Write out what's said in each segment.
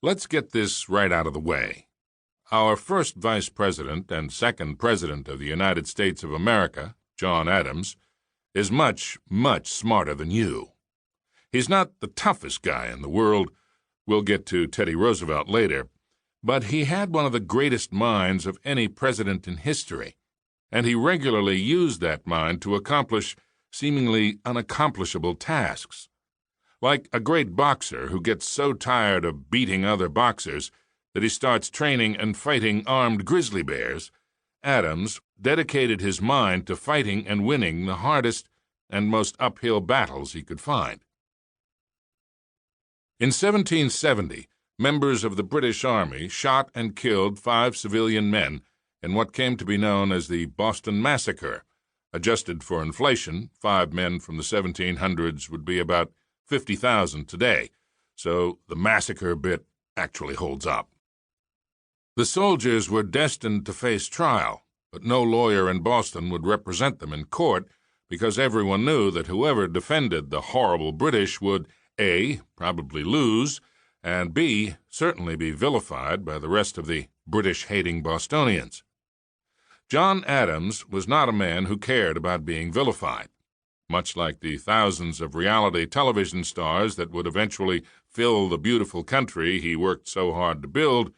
Let's get this right out of the way. Our first Vice President and second President of the United States of America, John Adams, is much, much smarter than you. He's not the toughest guy in the world. We'll get to Teddy Roosevelt later. But he had one of the greatest minds of any president in history, and he regularly used that mind to accomplish seemingly unaccomplishable tasks. Like a great boxer who gets so tired of beating other boxers that he starts training and fighting armed grizzly bears, Adams dedicated his mind to fighting and winning the hardest and most uphill battles he could find. In 1770, members of the British Army shot and killed 5 civilian men in what came to be known as the Boston Massacre. Adjusted for inflation, 5 men from the 1700s would be about 50,000 today, so the massacre bit actually holds up. The soldiers were destined to face trial, but no lawyer in Boston would represent them in court because everyone knew that whoever defended the horrible British would A, probably lose, and B, certainly be vilified by the rest of the British-hating Bostonians. John Adams was not a man who cared about being vilified. Much like the thousands of reality television stars that would eventually fill the beautiful country he worked so hard to build,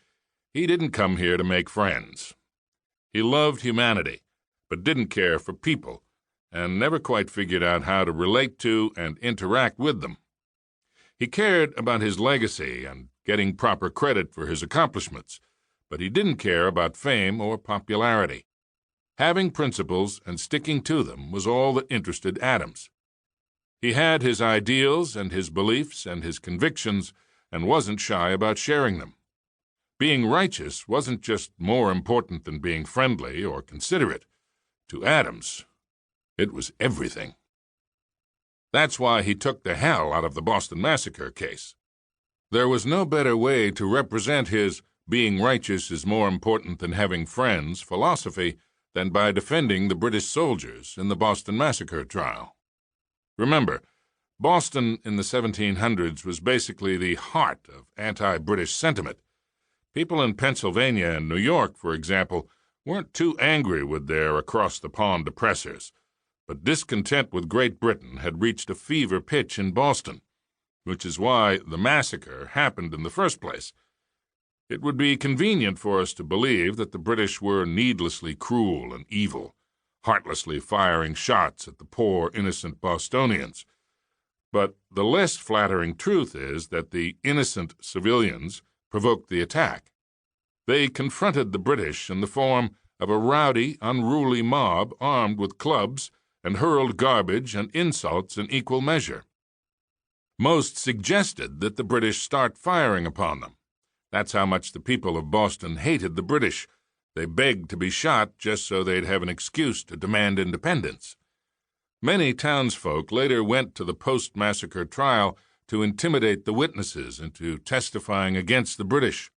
he didn't come here to make friends. He loved humanity, but didn't care for people, and never quite figured out how to relate to and interact with them. He cared about his legacy and getting proper credit for his accomplishments, but he didn't care about fame or popularity. Having principles and sticking to them was all that interested Adams. He had his ideals and his beliefs and his convictions and wasn't shy about sharing them. Being righteous wasn't just more important than being friendly or considerate. To Adams, it was everything. That's why he took the hell out of the Boston Massacre case. There was no better way to represent his being righteous is more important than having friends philosophy than by defending the British soldiers in the Boston Massacre trial. Remember, Boston in the 1700s was basically the heart of anti-British sentiment. People in Pennsylvania and New York, for example, weren't too angry with their across-the-pond oppressors, but discontent with Great Britain had reached a fever pitch in Boston, which is why the massacre happened in the first place. It would be convenient for us to believe that the British were needlessly cruel and evil, heartlessly firing shots at the poor, innocent Bostonians. But the less flattering truth is that the innocent civilians provoked the attack. They confronted the British in the form of a rowdy, unruly mob armed with clubs and hurled garbage and insults in equal measure. Most suggested that the British start firing upon them. That's how much the people of Boston hated the British. They begged to be shot just so they'd have an excuse to demand independence. Many townsfolk later went to the post-massacre trial to intimidate the witnesses into testifying against the British.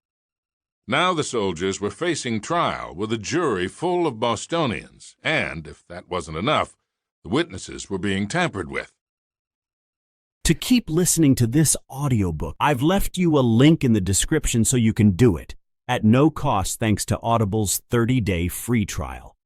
Now the soldiers were facing trial with a jury full of Bostonians, and, if that wasn't enough, the witnesses were being tampered with. To keep listening to this audiobook, I've left you a link in the description so you can do it, at no cost thanks to Audible's 30-day free trial.